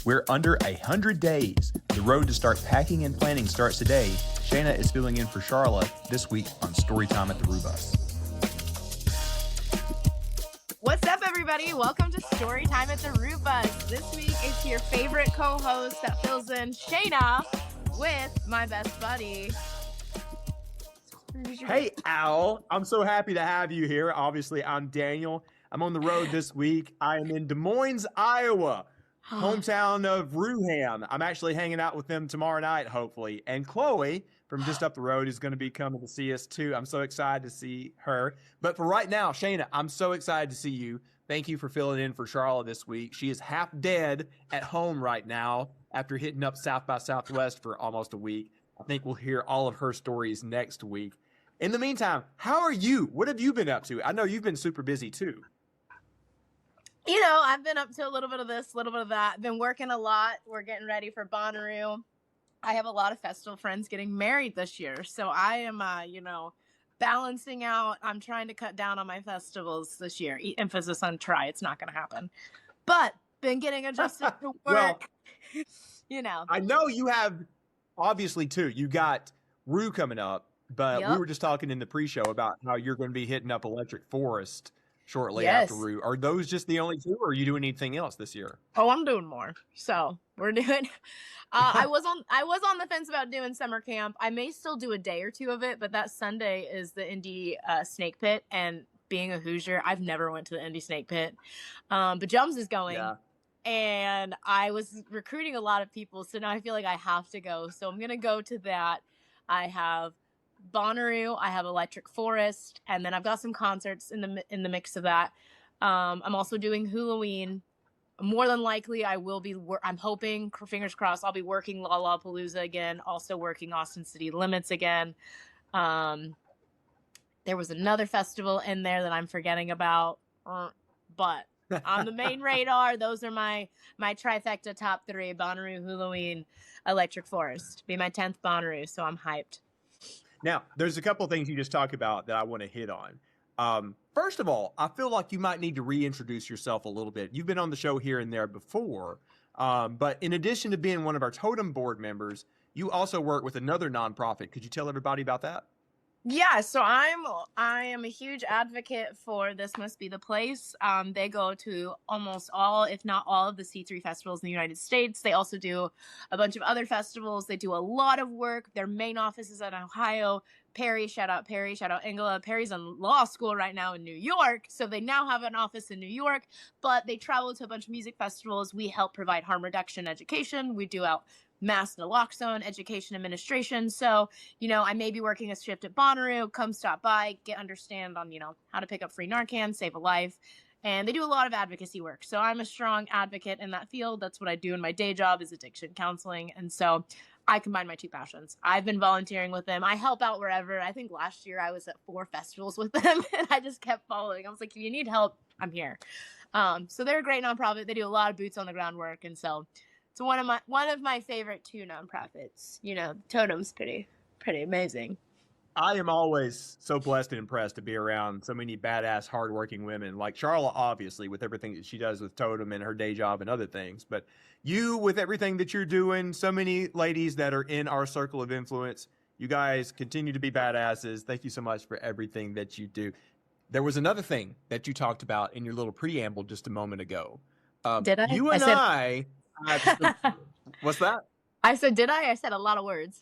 We're under 100 days. The road to start packing and planning starts today. Shaina is filling in for Sharla this week on Storytime at the Rubus. What's up, everybody? Welcome to Storytime at the Rubus. This week it's your favorite co-host that fills in, Shaina, with my best buddy. Hey, Al. I'm so happy to have you here. Obviously, I'm Daniel. I'm on the road this week. I am in Des Moines, Iowa, hometown of Ruham. I'm actually hanging out with them tomorrow night, hopefully. And Chloe from just up the road is going to be coming to see us, too. I'm so excited to see her. But for right now, Shaina, I'm so excited to see you. Thank you for filling in for Sharla this week. She is half dead at home right now after hitting up South by Southwest for almost a week. I think we'll hear all of her stories next week. In the meantime, how are you? What have you been up to? I know you've been super busy, too. You know, I've been up to a little bit of this, a little bit of that. Been working a lot. We're getting ready for Bonnaroo. I have a lot of festival friends getting married this year. So I am, balancing out. I'm trying to cut down on my festivals this year. Emphasis on try. It's not going to happen. But been getting adjusted to work. Well, I know you have, obviously, too. You got Rue coming up. But we were just talking in the pre-show about how you're going to be hitting up Electric Forest shortly after Rue. Are those just the only two, or are you doing anything else this year? Oh, I'm doing more. So we're doing. I was on the fence about doing summer camp. I may still do a day or two of it, but that Sunday is the Indie Snake Pit, and being a Hoosier, I've never went to the Indie Snake Pit. But Jums is going. Yeah. And I was recruiting a lot of people, so now I feel like I have to go. So I'm gonna go to that. I have Bonnaroo, I have Electric Forest, and then I've got some concerts in the mix of that. I'm also doing Halloween. More than likely, I will be. I'm hoping, fingers crossed, I'll be working Lollapalooza again. Also working Austin City Limits again. There was another festival in there that I'm forgetting about, but on the main radar, those are my trifecta top three: Bonnaroo, Halloween, Electric Forest. Be my 10th Bonnaroo, so I'm hyped. Now, there's a couple of things you just talked about that I want to hit on. First of all, I feel like you might need to reintroduce yourself a little bit. You've been on the show here and there before, but in addition to being one of our Totem Board members, you also work with another nonprofit. Could you tell everybody about that? Yeah, so I am a huge advocate for This Must Be the Place. They go to almost all, if not all, of the C3 festivals in the United States. They also do a bunch of other festivals. They do a lot of work. Their main office is in Ohio. Perry, shout out Angela. Perry's in law school right now in New York, so they now have an office in New York, but they travel to a bunch of music festivals. We help provide harm reduction education. We do out mass naloxone education administration. So, I may be working a shift at Bonnaroo. Come stop by, understand on, how to pick up free Narcan, save a life. And they do a lot of advocacy work. So I'm a strong advocate in that field. That's what I do in my day job, is addiction counseling. And so I combine my two passions. I've been volunteering with them. I help out wherever. I think last year I was at 4 festivals with them, and I just kept following. I was like, if you need help, I'm here. So they're a great nonprofit. They do a lot of boots on the ground work. And so it's one of my favorite 2 nonprofits. Totem's pretty amazing. I am always so blessed and impressed to be around so many badass, hardworking women like Sharla, obviously, with everything that she does with Totem and her day job and other things. But you, with everything that you're doing, so many ladies that are in our circle of influence, you guys continue to be badasses. Thank you so much for everything that you do. There was another thing that you talked about in your little preamble just a moment ago. Did I? You and what's that? I said, did I? I said a lot of words.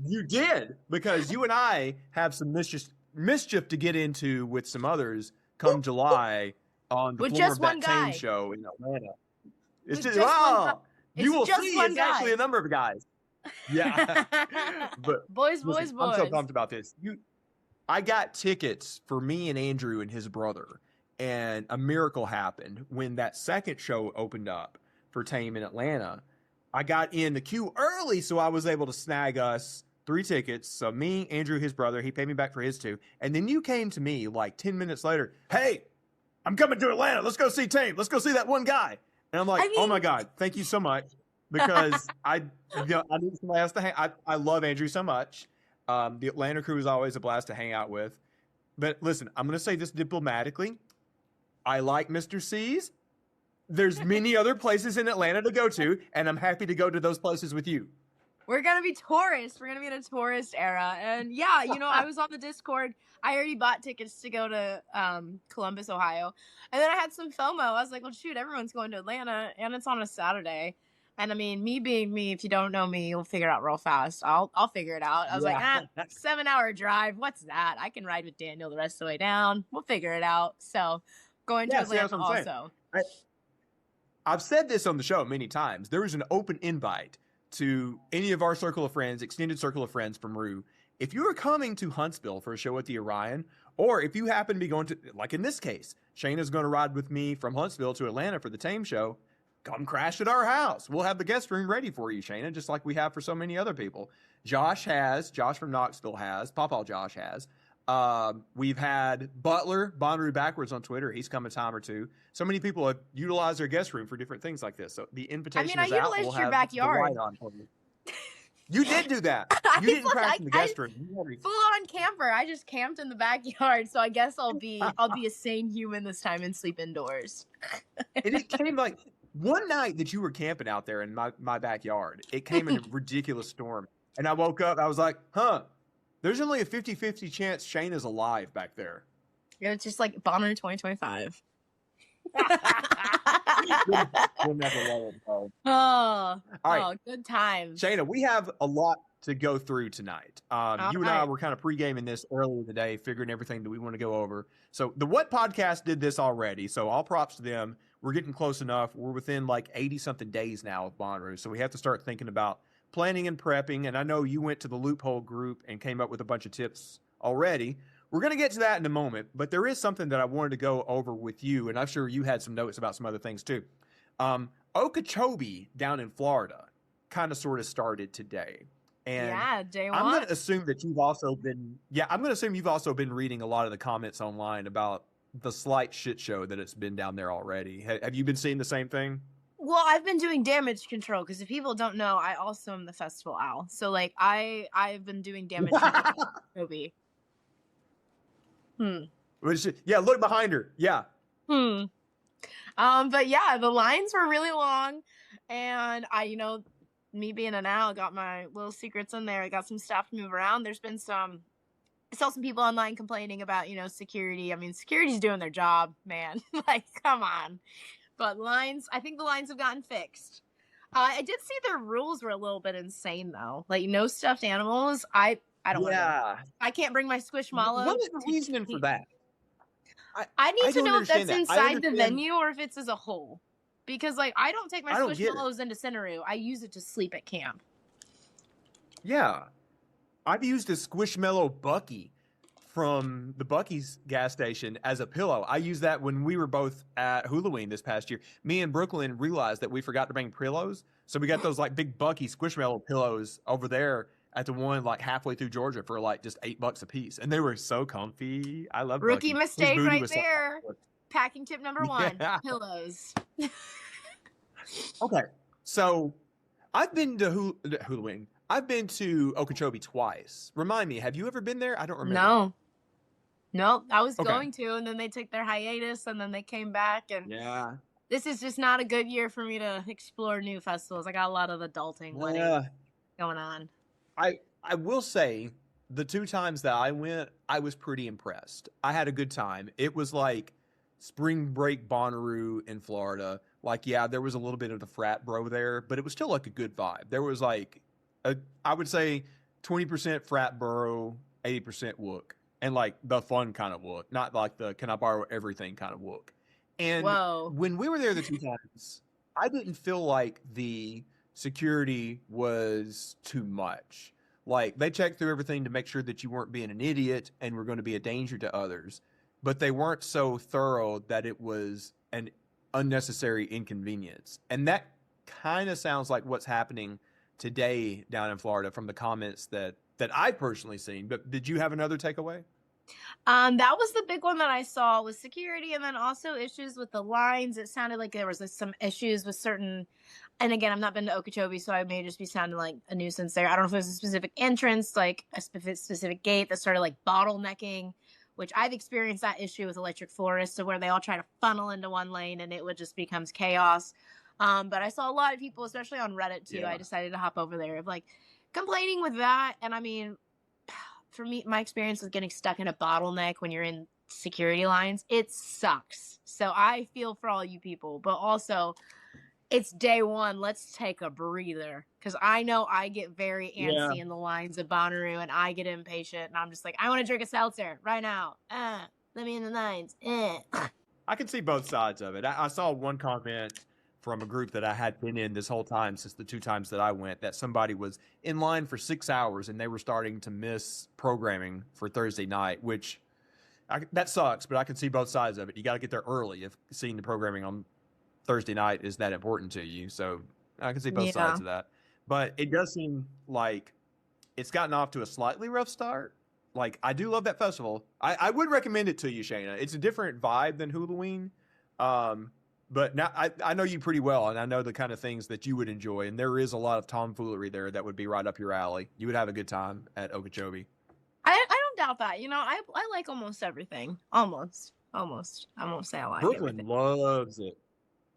You did, because you and I have some mischief to get into with some others come July on the floor of that Tame show in Atlanta. It's just you will see it's actually a number of guys. Yeah. But boys. I'm so pumped about this. I got tickets for me and Andrew and his brother, and a miracle happened when that second show opened up for Tame in Atlanta. I got in the queue early, so I was able to snag us 3 tickets. So me, Andrew, his brother, he paid me back for his 2. And then you came to me like 10 minutes later. Hey, I'm coming to Atlanta. Let's go see Tame. Let's go see that one guy. And I'm like, oh my God, thank you so much. Because I need somebody else to hang. I love Andrew so much. The Atlanta crew is always a blast to hang out with. But listen, I'm going to say this diplomatically. I like Mr. C's. There's many other places in Atlanta to go to, and I'm happy to go to those places with you. We're going to be tourists. We're going to be in a tourist era. And yeah, I was on the Discord. I already bought tickets to go to Columbus, Ohio. And then I had some FOMO. I was like, well, shoot, everyone's going to Atlanta, and it's on a Saturday. And I mean, me being me, if you don't know me, you'll figure it out real fast. I'll figure it out. I was like, 7-hour drive. What's that? I can ride with Daniel the rest of the way down. We'll figure it out. So going to Atlanta also. I've said this on the show many times. There is an open invite to any of our circle of friends, extended circle of friends from Rue. If you are coming to Huntsville for a show at the Orion, or if you happen to be going to, like in this case, Shaina's going to ride with me from Huntsville to Atlanta for the Tame show, come crash at our house. We'll have the guest room ready for you, Shaina, just like we have for so many other people. Josh from Knoxville has, Pawpaw Josh has. We've had Butler, Bonnaroo Backwards on Twitter. He's come a time or two. So many people have utilized their guest room for different things like this. So the invitation is out. I utilized your backyard. You did do that. You didn't crash in the guest room. Full on camper. I just camped in the backyard. So I guess I'll be a sane human this time and sleep indoors. And it came like one night that you were camping out there in my backyard. It came in a ridiculous storm. And I woke up. I was like, there's only a 50-50 chance Shaina's alive back there. Yeah, it's just like Bonner 2025. We'll never let it go. All right. Good times. Shaina, we have a lot to go through tonight. You and I were kind of pre-gaming this earlier in the day, figuring everything that we want to go over. So the What Podcast did this already, so all props to them. We're getting close enough. We're within like 80-something days now of Bonnaroo, so we have to start thinking about planning and prepping. And I know you went to the Loophole group and came up with a bunch of tips already. We're going to get to that in a moment, but there is something that I wanted to go over with you, and I'm sure you had some notes about some other things too. Okeechobee down in Florida kind of sort of started today. And day one. I'm going to assume that you've also been reading a lot of the comments online about the slight shit show that it's been down there already. Have you been seeing the same thing? Well, I've been doing damage control because if people don't know, I also am the festival owl. So like I've been doing damage control. Okeechobee. Yeah, look behind her. Yeah. But yeah, the lines were really long, and me being an owl, got my little secrets in there. I got some stuff to move around. There's been I saw some people online complaining about, security. I mean, security's doing their job, man. Like, come on. But I think the lines have gotten fixed. I did see their rules were a little bit insane though. Like, no stuffed animals. I don't want to. I can't bring my Squishmallow. What is the reasoning for that? I need to know if that's inside the venue or if it's as a whole. Because, I don't take my Squishmallows into Centeroo. I use it to sleep at camp. Yeah. I've used a Squishmallow Bucky from the Bucky's gas station as a pillow. I used that when we were both at Halloween this past year. Me and Brooklyn realized that we forgot to bring pillows. So we got those, big Bucky Squishmallow pillows over there at the one halfway through Georgia for just $8 a piece, and they were so comfy. I love rookie Bucky. mistake right there. Packing tip number 1: pillows. Okay, so I've been to Halloween. I've been to Okeechobee twice. Remind me, have you ever been there? I don't remember. No, I was going to, and then they took their hiatus, and then they came back, and this is just not a good year for me to explore new festivals. I got a lot of adulting going on. I will say, the 2 times that I went, I was pretty impressed. I had a good time. It was like spring break Bonnaroo in Florida. There was a little bit of the frat bro there, but it was still a good vibe. There was I would say 20% frat bro, 80% wook. And the fun kind of wook, not the can I borrow everything kind of wook. And when we were there the 2 times, I didn't feel like the security was too much. They checked through everything to make sure that you weren't being an idiot and were going to be a danger to others, but they weren't so thorough that it was an unnecessary inconvenience. And that kind of sounds like what's happening today down in Florida from the comments that I personally seen. But did you have another takeaway? That was the big one that I saw was security, and then also issues with the lines. It sounded like there was some issues with certain, and again, I've not been to Okeechobee, so I may just be sounding like a nuisance there. I don't know if it was a specific entrance, a specific gate that started bottlenecking which I've experienced that issue with Electric Forest, so where they all try to funnel into one lane and it would just becomes chaos. But I saw a lot of people, especially on Reddit too. Yeah. I decided to hop over there of like complaining with that. And I mean, for me, my experience with getting stuck in a bottleneck when you're in security lines, it sucks. So I feel for all you people, but also it's day one. Let's take a breather. Because I know I get very antsy in the lines of Bonnaroo and I get impatient and I'm just like, I want to drink a seltzer right now. Let me in the lines. I can see both sides of it. I saw one comment from a group that I had been in this whole time since the 2 times that I went, that somebody was in line for 6 hours and they were starting to miss programming for Thursday night, which that sucks, but I can see both sides of it. You got to get there early if seeing the programming on Thursday night is that important to you. So I can see both sides of that. But it does seem like it's gotten off to a slightly rough start. Like, I do love that festival. I would recommend it to you, Shaina. It's a different vibe than Halloween. But now I know you pretty well, and I know the kind of things that you would enjoy. And there is a lot of tomfoolery there that would be right up your alley. You would have a good time at Okeechobee. I don't doubt that. You know, I like almost everything. Almost. I won't say I like Brooklyn everything. Loves it.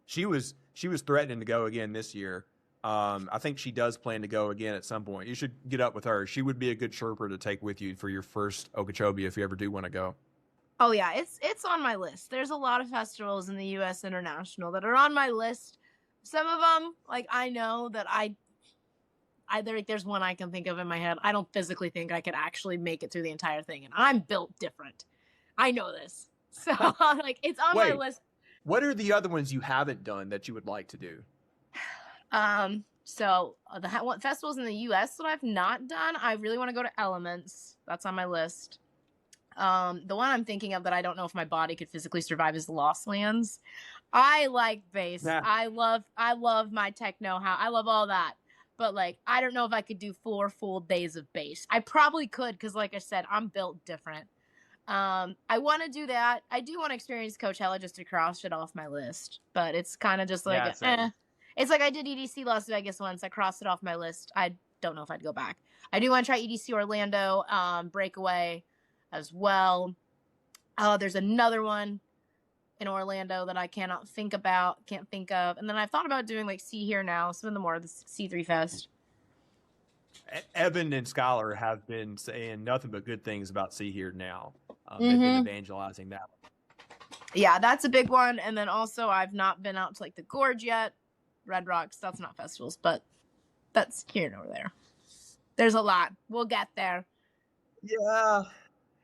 She was threatening to go again this year. I think she does plan to go again at some point. You should get up with her. She would be a good Sherpa to take with you for your first Okeechobee if you ever do want to go. Oh yeah, it's on my list. There's a lot of festivals in the U.S. International that are on my list. Some of them, like I know that there's one I can think of in my head. I don't physically think I could actually make it through the entire thing, and I'm built different. I know this, so like it's on my list. What are the other ones you haven't done that you would like to do? So the festivals in the U.S. that I've not done, I really want to go to Elements. That's on my list. The one I'm thinking of that I don't know if my body could physically survive is Lost Lands. I like bass. Yeah. I love my techno. I love all that. But like, I don't know if I could do 4 full days of bass. I probably could, because like I said, I'm built different. I want to do that. I do want to experience Coachella just to cross it off my list. But it's kind of just like, It's like I did EDC Las Vegas once. I crossed it off my list. I don't know if I'd go back. I do want to try EDC Orlando, Breakaway as well. There's another one in Orlando that I can't think of. And then I've thought about doing like See Here Now, some of the more of the C3 Fest. Evan and Skylar have been saying nothing but good things about See Here Now. They've been evangelizing that one. Yeah, that's a big one. And then also I've not been out to like the Gorge yet. Red Rocks, that's not festivals, but that's here and over there. There's a lot. We'll get there. Yeah.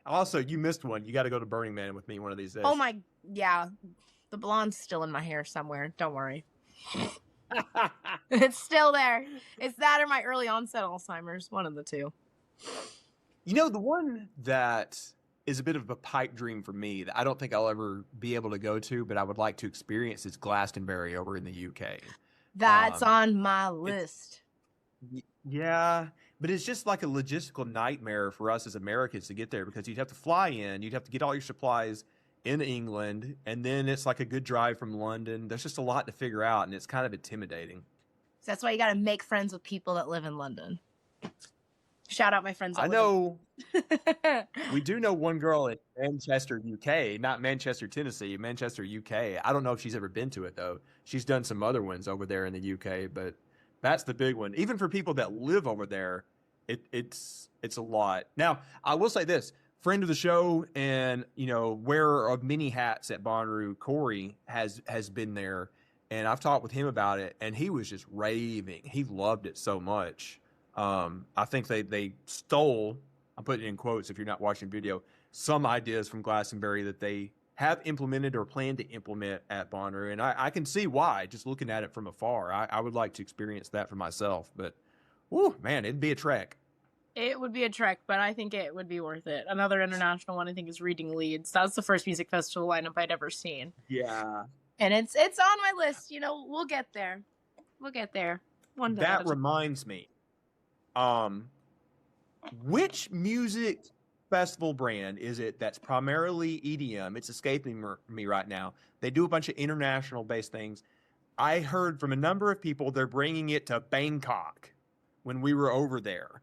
Also, you missed one. You got to go to Burning Man with me one of these days. Oh my, yeah. The blonde's still in my hair somewhere. Don't worry. It's still there. It's that or my early onset Alzheimer's. One of the two. You know, the one that is a bit of a pipe dream for me that I don't think I'll ever be able to go to, but I would like to experience is Glastonbury over in the UK. That's on my list. Yeah, but it's just like a logistical nightmare for us as Americans to get there, because you'd have to fly in, you'd have to get all your supplies in England, and then it's like a good drive from London. There's just a lot to figure out, and it's kind of intimidating. So that's why you got to make friends with people that live in London. Shout out my friends. I know. We do know one girl in Manchester, UK, not Manchester, Tennessee, Manchester, UK. I don't know if she's ever been to it, though. She's done some other ones over there in the UK, but that's the big one. Even for people that live over there, it's a lot. Now, I will say this. Friend of the show and, you know, wearer of many hats at Bonnaroo, Corey, has been there, and I've talked with him about it, and he was just raving. He loved it so much. I think they stole, I'm putting it in quotes if you're not watching video, some ideas from Glastonbury that they have implemented or plan to implement at Bonnaroo. And I can see why, just looking at it from afar. I would like to experience that for myself. But, whew, man, it'd be a trek. It would be a trek, but I think it would be worth it. Another international one, I think, is Reading Leeds. That was the first music festival lineup I'd ever seen. Yeah. And it's on my list. You know, we'll get there. We'll get there. One day. That reminds me. Which music festival brand is it that's primarily EDM? It's escaping me right now. They do a bunch of international based things. I heard from a number of people they're bringing it to Bangkok when we were over there.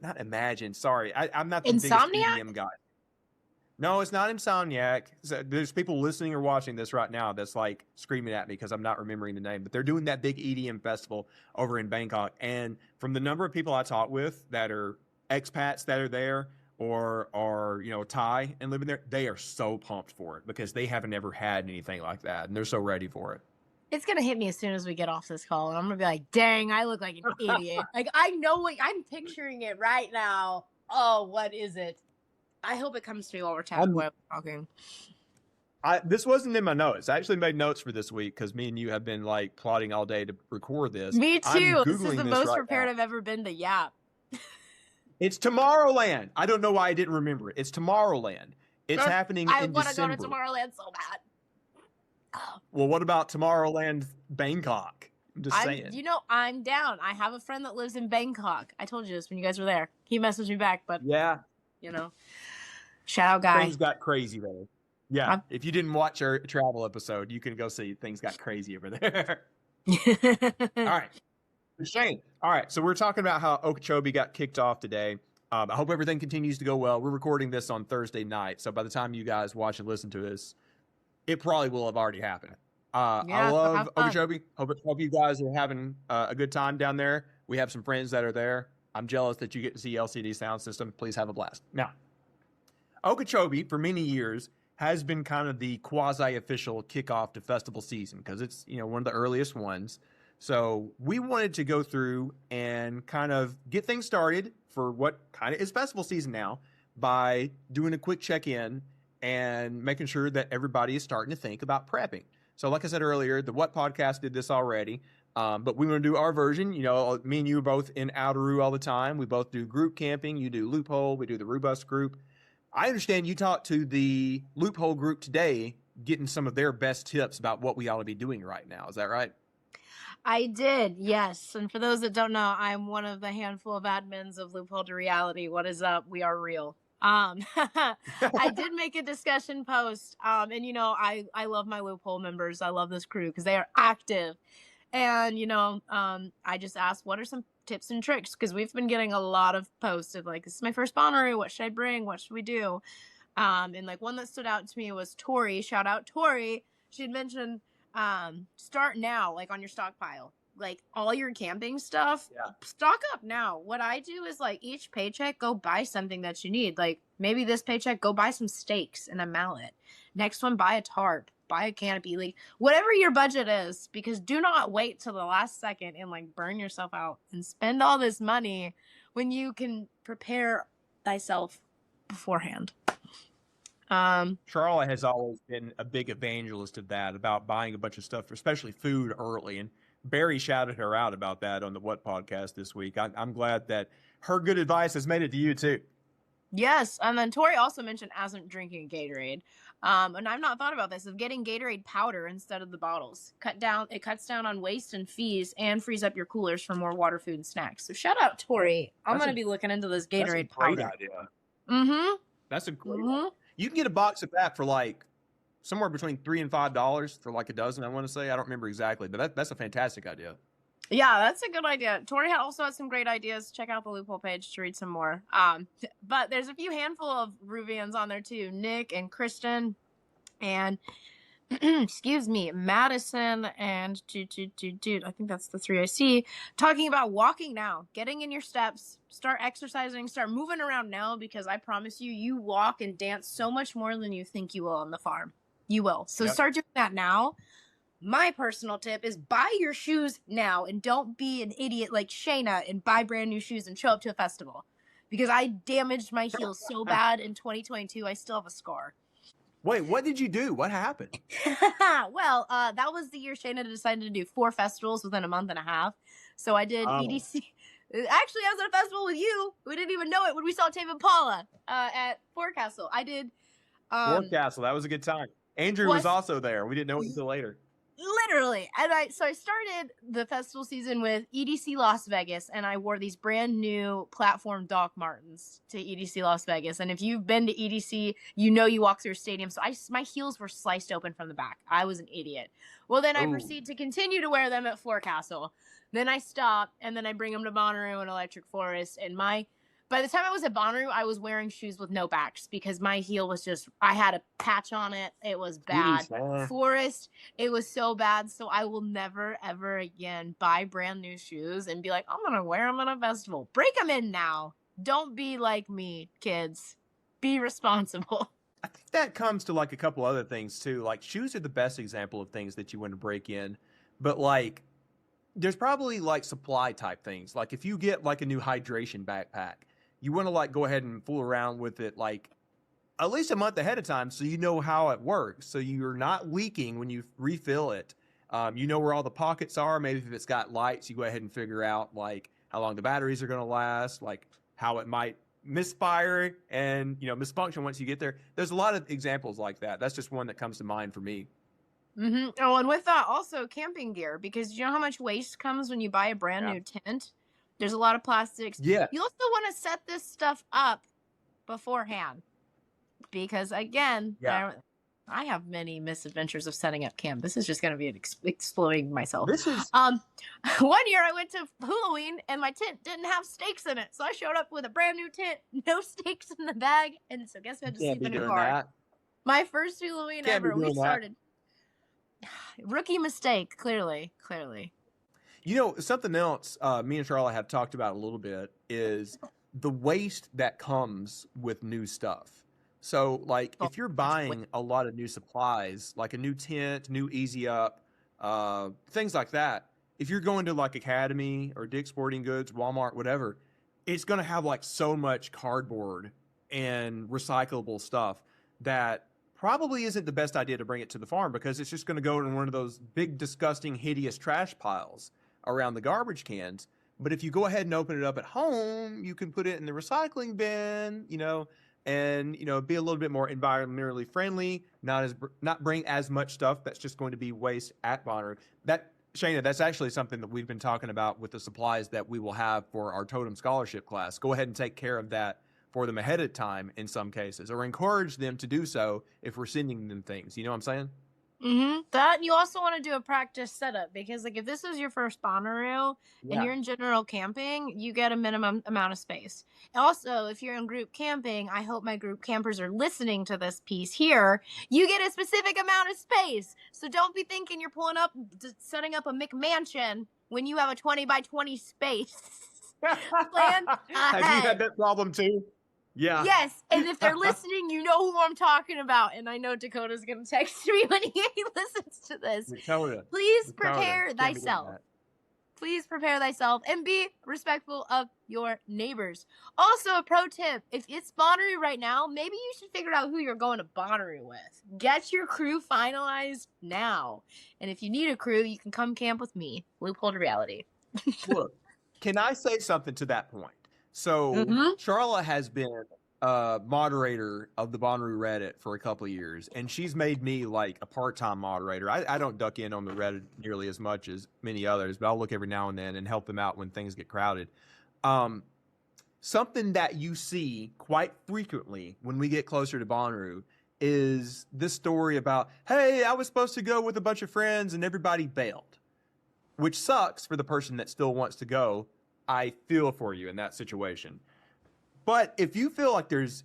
not Imagine. Sorry, I'm not the biggest Insomniac? EDM guy. No, it's not Insomniac. So there's people listening or watching this right now that's like screaming at me because I'm not remembering the name. But they're doing that big EDM festival over in Bangkok, and from the number of people I talk with that are expats that are there or are Thai and living there, they are so pumped for it because they haven't ever had anything like that, and they're so ready for it. It's going to hit me as soon as we get off this call. And I'm going to be like, dang, I look like an idiot. Like, I know what I'm picturing it right now. Oh, what is it? I hope it comes to me while we're talking. This wasn't in my notes. I actually made notes for this week because me and you have been like plotting all day to record this. Me too. This is Googling the this most right prepared now. I've ever been to Yap. It's Tomorrowland. I don't know why I didn't remember it. It's Tomorrowland. It's happening in December. I want to go to Tomorrowland so bad. Well, what about Tomorrowland Bangkok? I'm just saying. I'm down. I have a friend that lives in Bangkok. I told you this when you guys were there. He messaged me back, but yeah, shout out guy. Things got crazy there. Yeah, if you didn't watch our travel episode, you can go see Things Got Crazy over there. All right, Shane. All right, so we're talking about how Okeechobee got kicked off today. I hope everything continues to go well. We're recording this on Thursday night, so by the time you guys watch and listen to this, it probably will have already happened. I love Okeechobee. Hope you guys are having a good time down there. We have some friends that are there. I'm jealous that you get to see LCD Sound System. Please have a blast. Now, Okeechobee, for many years, has been kind of the quasi-official kickoff to festival season because it's one of the earliest ones. So we wanted to go through and kind of get things started for what kind of is festival season now by doing a quick check-in and making sure that everybody is starting to think about prepping. So like I said earlier, the What Podcast did this already, but we want to do our version. Me and you are both in Outeroo all the time. We both do group camping. You do Loophole. We do the Robust group. I understand you talked to the Loophole group today, getting some of their best tips about what we ought to be doing right now. Is that right? I did, yes. And for those that don't know, I'm one of the handful of admins of Loophole to Reality. What is up? We are real. I did make a discussion post, and I love my Loophole members. I love this crew because they are active, and I just asked what are some tips and tricks because we've been getting a lot of posts of like, this is my first Bonnaroo, what should I bring, what should we do, and like one that stood out to me was Tori. Shout out Tori. She had mentioned start now, like on your stockpile. Like all your camping stuff, stock up now. What I do is like each paycheck, go buy something that you need. Like maybe this paycheck, go buy some steaks and a mallet. Next one, buy a tarp, buy a canopy, like whatever your budget is, because do not wait till the last second and like burn yourself out and spend all this money when you can prepare thyself beforehand. Sharla has always been a big evangelist of that, about buying a bunch of stuff, especially food early. And Barry shouted her out about that on the What Podcast this week. I'm glad that her good advice has made it to you too. Yes, and then Tori also mentioned Asm drinking Gatorade. And I've not thought about this, of getting Gatorade powder instead of the bottles. It cuts down on waste and fees and frees up your coolers for more water, food, and snacks. So shout out Tori. I'm going to be looking into this Gatorade powder. That's a great idea. Mm-hmm. That's a great idea. You can get a box of that for like somewhere between $3 and $5 for like a dozen, I want to say. I don't remember exactly, but that's a fantastic idea. Yeah, that's a good idea. Tori also had some great ideas. Check out the Loophole page to read some more. But there's a few handful of Ruvians on there too. Nick and Kristen and excuse me, Madison and dude, I think that's the three I see, talking about walking now, getting in your steps, start exercising, start moving around now, because I promise you, you walk and dance so much more than you think you will on the farm. You will. So start doing that now. My personal tip is buy your shoes now and don't be an idiot like Shaina and buy brand new shoes and show up to a festival, because I damaged my heels so bad in 2022. I still have a scar. Wait, what did you do? What happened? Well, that was the year Shaina decided to do 4 festivals within a month and a half. So I did EDC. Actually, I was at a festival with you. We didn't even know it when we saw Tame Impala at Forecastle. I did. Forecastle, that was a good time. Andrew was also there. We didn't know it until later. Literally. And I started the festival season with EDC Las Vegas, and I wore these brand new platform Doc Martens to EDC Las Vegas. And if you've been to EDC, you know you walk through a stadium. So my heels were sliced open from the back. I was an idiot. Well, then I proceed to continue to wear them at Forecastle. Then I stop, and then I bring them to Bonnaroo and Electric Forest, and my By the time I was at Bonnaroo, I was wearing shoes with no backs because my heel was just, I had a patch on it. It was bad. Jeez, Forest, it was so bad. So I will never, ever again buy brand new shoes and be like, I'm going to wear them at a festival. Break them in now. Don't be like me, kids. Be responsible. I think that comes to like a couple other things too. Like shoes are the best example of things that you want to break in, but like there's probably like supply type things. Like if you get like a new hydration backpack, you want to like go ahead and fool around with it like at least a month ahead of time so you know how it works. So you're not leaking when you refill it. You know where all the pockets are. Maybe if it's got lights, you go ahead and figure out like how long the batteries are going to last, like how it might misfire and misfunction once you get there. There's a lot of examples like that. That's just one that comes to mind for me. Mm-hmm. Oh, and with that, also camping gear, because you know how much waste comes when you buy a brand new tent? There's a lot of plastics. Yeah. You also want to set this stuff up beforehand, because again, I have many misadventures of setting up camp. This is just going to be exploding myself. This is one year I went to Halloween and my tent didn't have stakes in it, so I showed up with a brand new tent, no stakes in the bag, and so guess what? I had to sleep in a car. That. My first Halloween ever. We started. Rookie mistake, clearly. Something else me and Sharla have talked about a little bit is the waste that comes with new stuff. So, like, if you're buying a lot of new supplies, like a new tent, new Easy Up, things like that, if you're going to, like, Academy or Dick's Sporting Goods, Walmart, whatever, it's going to have, like, so much cardboard and recyclable stuff that probably isn't the best idea to bring it to the farm because it's just going to go in one of those big, disgusting, hideous trash piles around the garbage cans. But if you go ahead and open it up at home, you can put it in the recycling bin, and be a little bit more environmentally friendly, not bring as much stuff that's just going to be waste at Bonnaroo. Shaina, that's actually something that we've been talking about with the supplies that we will have for our Totem Scholarship class. Go ahead and take care of that for them ahead of time in some cases, or encourage them to do so if we're sending them things. You know what I'm saying? Mm-hmm. That you also want to do a practice setup because, like, if this is your first Bonnaroo and you're in general camping, you get a minimum amount of space. Also, if you're in group camping, I hope my group campers are listening to this piece here. You get a specific amount of space, so don't be thinking you're pulling up, setting up a McMansion when you have a 20 by 20 space. Plan ahead. Have you had that problem too? Yeah. Yes, and if they're listening, you know who I'm talking about. And I know Dakota's going to text me when he listens to this. Dakota. Please prepare thyself. Please prepare thyself and be respectful of your neighbors. Also, a pro tip, if it's Bonnaroo right now, maybe you should figure out who you're going to Bonnaroo with. Get your crew finalized now. And if you need a crew, you can come camp with me. Loophole to reality. Look, can I say something to that point? So Sharla has been a moderator of the Bonnaroo Reddit for a couple of years, and she's made me like a part-time moderator. I don't duck in on the Reddit nearly as much as many others, but I'll look every now and then and help them out when things get crowded. Something that you see quite frequently when we get closer to Bonnaroo is this story about, hey, I was supposed to go with a bunch of friends and everybody bailed, which sucks for the person that still wants to go. I feel for you in that situation. But if you feel like there's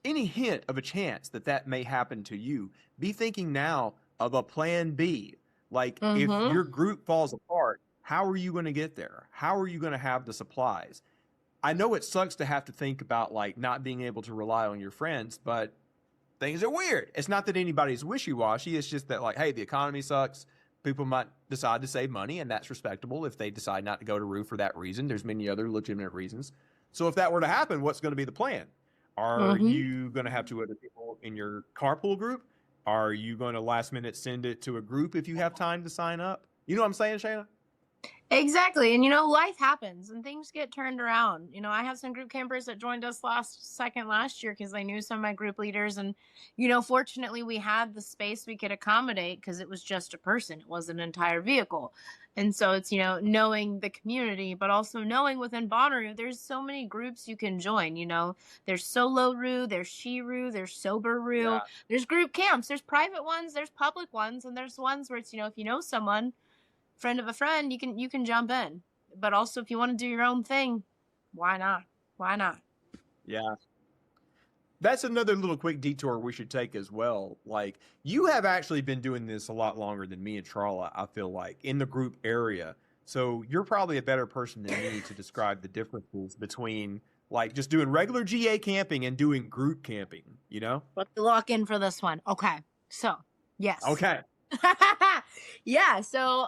any hint of a chance that that may happen to you, be thinking now of a plan B. Like if your group falls apart, how are you going to get there? How are you going to have the supplies? I know it sucks to have to think about like not being able to rely on your friends, but things are weird. It's not that anybody's wishy-washy. It's just that like, hey, the economy sucks. People might decide to save money, and that's respectable if they decide not to go to Roo for that reason. There's many other legitimate reasons. So if that were to happen, what's going to be the plan? Are you going to have two other people in your carpool group? Are you going to last minute send it to a group if you have time to sign up? You know what I'm saying, Shaina? Exactly. And, life happens and things get turned around. I have some group campers that joined us last year because they knew some of my group leaders. And, fortunately, we had the space we could accommodate because it was just a person. It wasn't an entire vehicle. And so it's, knowing the community, but also knowing within Bonnaroo, there's so many groups you can join. There's solo Roo, there's she Roo, there's sober Roo, there's group camps, there's private ones, there's public ones, and there's ones where it's, if you know someone, friend of a friend, you can jump in. But also if you want to do your own thing, why not? Yeah. That's another little quick detour we should take as well. Like, you have actually been doing this a lot longer than me and Sharla, I feel like, in the group area. So you're probably a better person than me to describe the differences between like just doing regular GA camping and doing group camping, you know? Let's lock in for this one. Okay. So, yes. Okay. Yeah. So,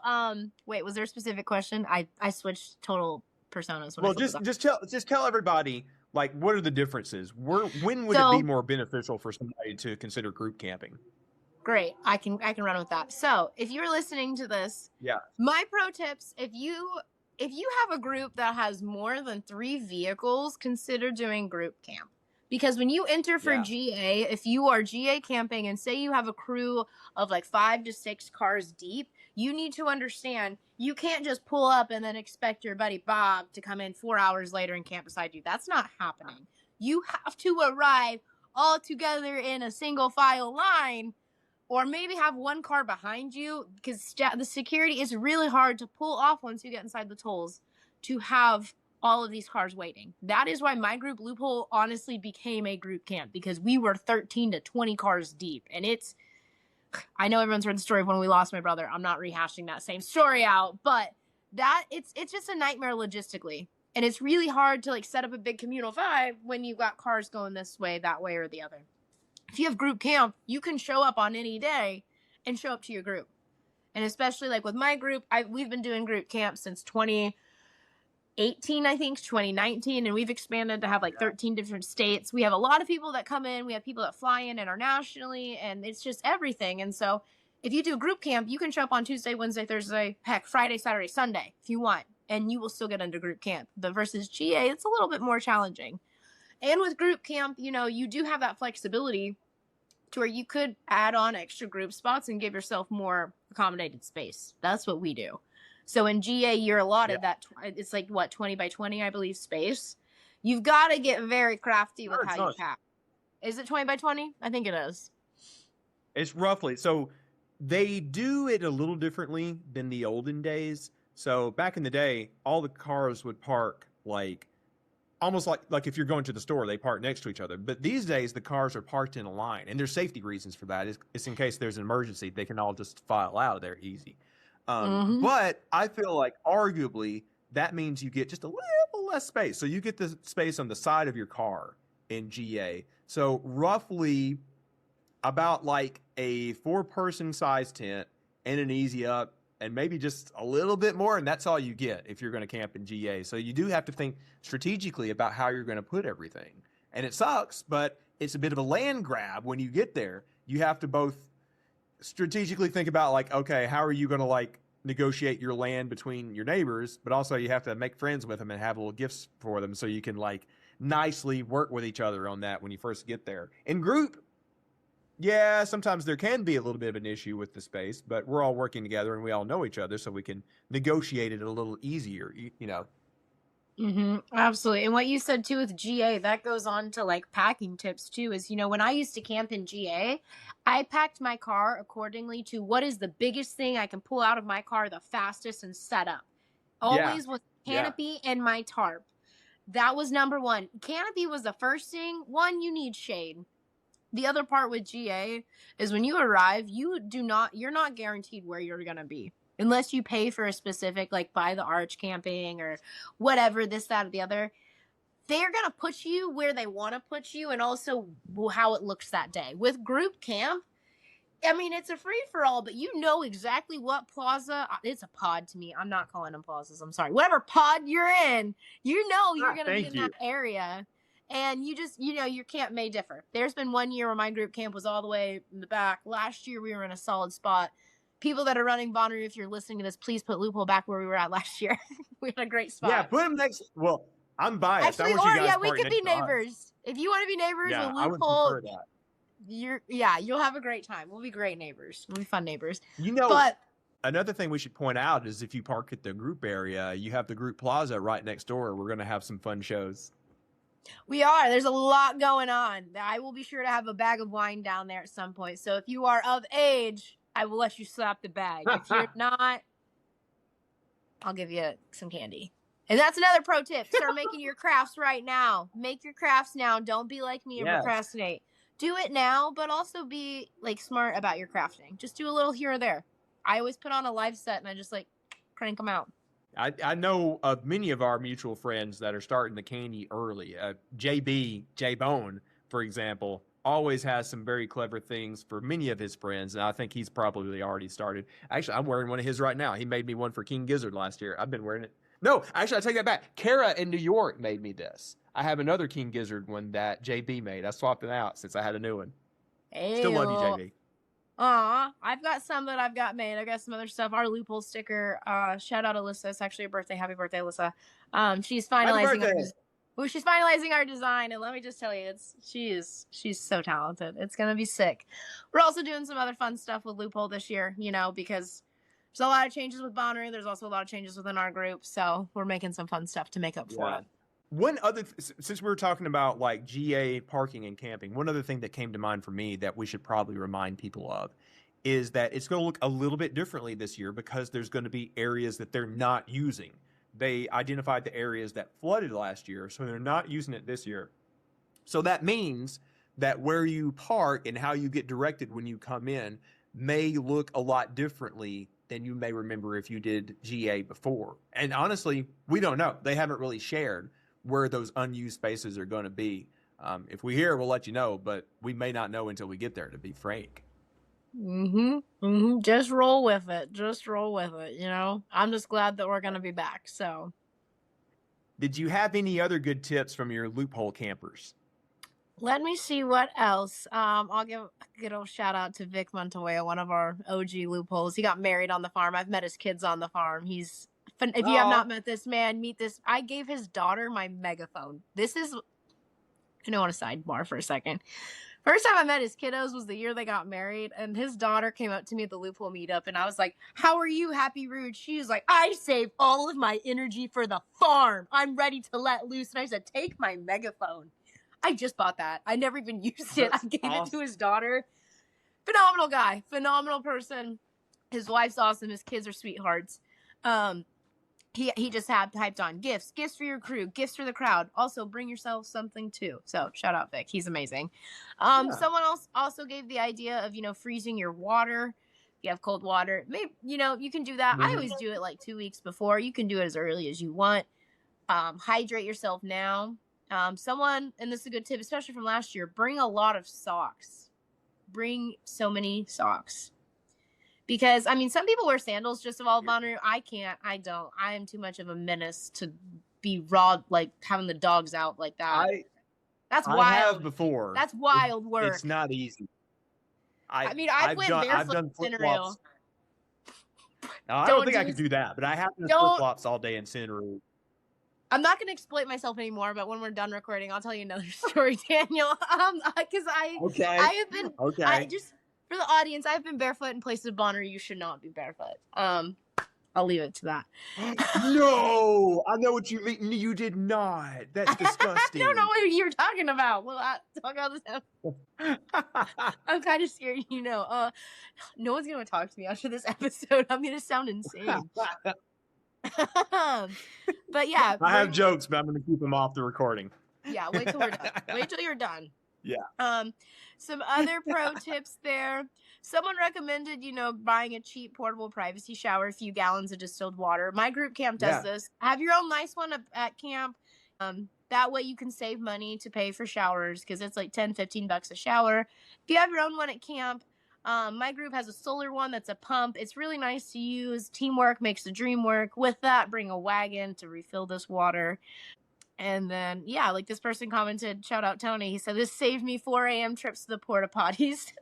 wait, was there a specific question? I switched total personas. When Well, I flipped it just tell everybody like what are the differences? When would it So- be more beneficial for somebody to consider group camping? Great. I can run with that. So, if you're listening to this, Yeah. my pro tips, if you have a group that has more than 3 vehicles, consider doing group camp. Because when you enter for Yeah. GA, if you are GA camping and say you have a crew of like 5 to 6 cars deep, you need to understand you can't just pull up and then expect your buddy Bob to come in 4 hours later and camp beside you. That's not happening. You have to arrive all together in a single file line, or maybe have one car behind you, because the security is really hard to pull off once you get inside the tolls to have all of these cars waiting. That is why my group Loophole honestly became a group camp, because we were 13 to 20 cars deep. And I know everyone's heard the story of when we lost my brother. I'm not rehashing that same story out, but it's just a nightmare logistically. And it's really hard to like set up a big communal vibe when you've got cars going this way, that way, or the other. If you have group camp, you can show up on any day and show up to your group. And especially like with my group, we've been doing group camp since 2018, I think, 2019, and we've expanded to have like 13 different states. We have a lot of people that come in. We have people that fly in internationally, and it's just everything. And so if you do group camp, you can show up on Tuesday, Wednesday, Thursday, heck, Friday, Saturday, Sunday, if you want, and you will still get into group camp. But versus GA, it's a little bit more challenging. And with group camp, you do have that flexibility to where you could add on extra group spots and give yourself more accommodated space. That's what we do. So in GA, you're allotted that it's like 20 by 20, I believe, space. You've got to get very crafty with how you pack. Is it 20 by 20? I think it is. It's roughly. So they do it a little differently than the olden days. So back in the day, all the cars would park like almost like if you're going to the store, they park next to each other. But these days, the cars are parked in a line, and there's safety reasons for that. It's in case there's an emergency, they can all just file out of there easy. But I feel like arguably that means you get just a little less space. So you get the space on the side of your car in GA. So roughly about like a 4-person size tent and an easy up, and maybe just a little bit more, and that's all you get if you're going to camp in GA. So you do have to think strategically about how you're going to put everything. And it sucks, but it's a bit of a land grab when you get there. You have to both strategically think about like, okay, how are you going to like negotiate your land between your neighbors, but also you have to make friends with them and have little gifts for them so you can like nicely work with each other on that when you first get there. In group, yeah, sometimes there can be a little bit of an issue with the space, but we're all working together and we all know each other, so we can negotiate it a little easier, Absolutely. And what you said too with GA, that goes on to like packing tips too, is, when I used to camp in GA, I packed my car accordingly to what is the biggest thing I can pull out of my car the fastest and set up. Always was canopy and my tarp. That was number one. Canopy was the first thing. One, you need shade. The other part with GA is when you arrive, you're not guaranteed where you're going to be unless you pay for a specific, like by the arch camping or whatever, this, that, or the other. They're going to put you where they want to put you and also how it looks that day. With group camp, I mean, it's a free for all, but you know exactly what plaza. It's a pod to me. I'm not calling them plazas. I'm sorry. Whatever pod you're in, you're going to be in that area. And you just, your camp may differ. There's been one year where my group camp was all the way in the back. Last year, we were in a solid spot. People that are running Bonnery, if you're listening to this, please put Loophole back where we were at last year. We had a great spot. Yeah, put them next. Well, I'm biased. Actually, I want you guys we could be neighbors. If you want to be neighbors with Loophole, I would prefer that. You'll have a great time. We'll be great neighbors. We'll be fun neighbors. But another thing we should point out is if you park at the group area, you have the group plaza right next door. We're going to have some fun shows. We are. There's a lot going on. I will be sure to have a bag of wine down there at some point. So if you are of age, I will let you slap the bag. If you're not, I'll give you some candy. And that's another pro tip. Start making your crafts right now. Make your crafts now. Don't be like me and Yes. procrastinate. Do it now, but also be like smart about your crafting. Just do a little here or there. I always put on a live set and I just like crank them out. I know of many of our mutual friends that are starting the candy early. J-Bone, for example, always has some very clever things for many of his friends, and I think he's probably already started. Actually, I'm wearing one of his right now. He made me one for King Gizzard last year. I've been wearing it. No, actually, I take that back. Kara in New York made me this. I have another King Gizzard one that JB made. I swapped it out since I had a new one. Still love you, JB. I've got some that I've got made. I got some other stuff. Our Loophole sticker. Shout out Alyssa. It's actually a birthday. Happy birthday, Alyssa. She's finalizing she's finalizing our design, and let me just tell you, she's so talented. It's gonna be sick. We're also doing some other fun stuff with Loophole this year, because there's a lot of changes with Bonnery. There's also a lot of changes within our group, so we're making some fun stuff to make up for it. One other, since we were talking about like GA parking and camping, one other thing that came to mind for me that we should probably remind people of is that it's going to look a little bit differently this year because there's going to be areas that they're not using. They identified the areas that flooded last year, so they're not using it this year. So that means that where you park and how you get directed when you come in may look a lot differently than you may remember if you did GA before. And honestly, we don't know. They haven't really shared where those unused spaces are going to be. If we hear, we'll let you know, but we may not know until we get there, to be frank. Just roll with it. I'm just glad that we're going to be back. So, did you have any other good tips from your Loophole campers? Let me see what else. I'll give a good old shout out to Vic Montoya, one of our OG Loopholes. He got married on the farm. I've met his kids on the farm. If you have not met this man, meet this. I gave his daughter my megaphone. I want to sidebar for a second. First time I met his kiddos was the year they got married, and his daughter came up to me at the Loophole meetup, and I was like, "How are you, Happy Rude?" She was like, "I save all of my energy for the farm. I'm ready to let loose." And I said, "Take my megaphone." I just bought that. I never even used it. I gave it to his daughter. Phenomenal guy. Phenomenal person. His wife's awesome. His kids are sweethearts. He just had typed on gifts for your crew, gifts for the crowd. Also, bring yourself something too. So shout out Vic. He's amazing. Someone else also gave the idea of, freezing your water. If you have cold water, maybe, you can do that. I always do it like 2 weeks before. You can do it as early as you want. Hydrate yourself now. And this is a good tip, especially from last year, bring a lot of socks. Bring so many socks. Because, some people wear sandals just of all honor. I can't. I don't. I am too much of a menace to be raw, like having the dogs out like that. That's wild. I have before. That's wild work. It's not easy. I've went barefoot in Centerville. I don't think I could do that, but I have done flip-flops all day in Centerville. I'm not going to exploit myself anymore, but when we're done recording, I'll tell you another story, Daniel. Because I have been... Okay. For the audience, I've been barefoot in places of Bonner. You should not be barefoot. I'll leave it to that. No, I know what you mean. You did not. That's disgusting. I don't know what you're talking about. Well, I talk about this. I'm kind of scared. No one's gonna talk to me after this episode. I'm gonna sound insane. But yeah, I have jokes, but I'm gonna keep them off the recording. Yeah, wait till we're done. Wait till you're done. Yeah. Some other pro tips there. Someone recommended, buying a cheap portable privacy shower, a few gallons of distilled water. My group camp does this. Have your own nice one at camp. That way you can save money to pay for showers because it's like $10-15 a shower. If you have your own one at camp, my group has a solar one that's a pump. It's really nice to use. Teamwork makes the dream work. With that, bring a wagon to refill this water. And then, like this person commented, shout out Tony. He said, "This saved me 4 a.m. trips to the porta potties."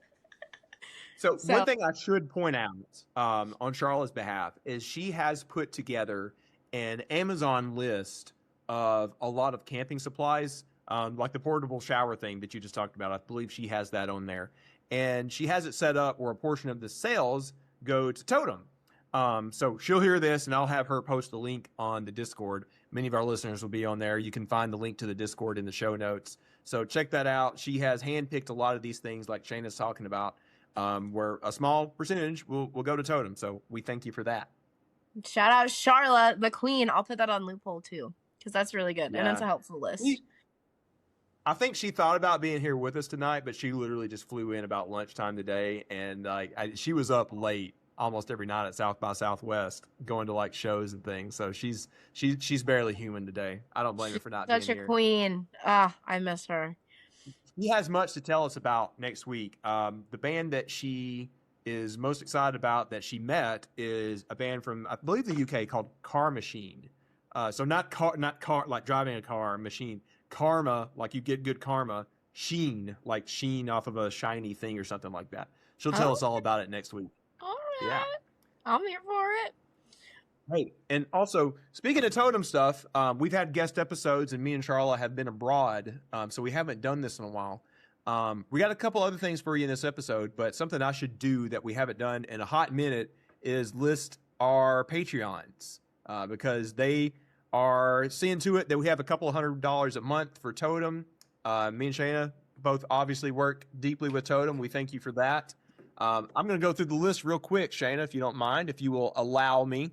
So one thing I should point out on Sharla's behalf is she has put together an Amazon list of a lot of camping supplies, like the portable shower thing that you just talked about. I believe she has that on there. And she has it set up where a portion of the sales go to Totem. So she'll hear this, and I'll have her post a link on the Discord. Many of our listeners will be on there. You can find the link to the Discord in the show notes. So check that out. She has handpicked a lot of these things like Shaina's talking about, where a small percentage will go to Totem. So we thank you for that. Shout out Sharla, the queen. I'll put that on Loophole too, because that's really good. Yeah. And it's a helpful list. I think she thought about being here with us tonight, but she literally just flew in about lunchtime today, and she was up late almost every night at South by Southwest, going to like shows and things. So she's barely human today. I don't blame her for not being here. Such a queen. Ah, I miss her. She has much to tell us about next week. The band that she is most excited about that she met is a band from, I believe, the UK called Car Machine. So not car like driving a car machine. Karma, like you get good karma. Sheen, like sheen off of a shiny thing or something like that. She'll tell us all about it next week. All right. Yeah. I'm here for it. Hey, and also, speaking of totem stuff, we've had guest episodes, and me and Sharla have been abroad, so we haven't done this in a while. We got a couple other things for you in this episode, but something I should do that we haven't done in a hot minute is list our Patreons, because they are seeing to it that we have a couple $100 a month for Totem. Me and Shaina both obviously work deeply with Totem. We thank you for that. I'm going to go through the list real quick, Shaina, if you don't mind, if you will allow me.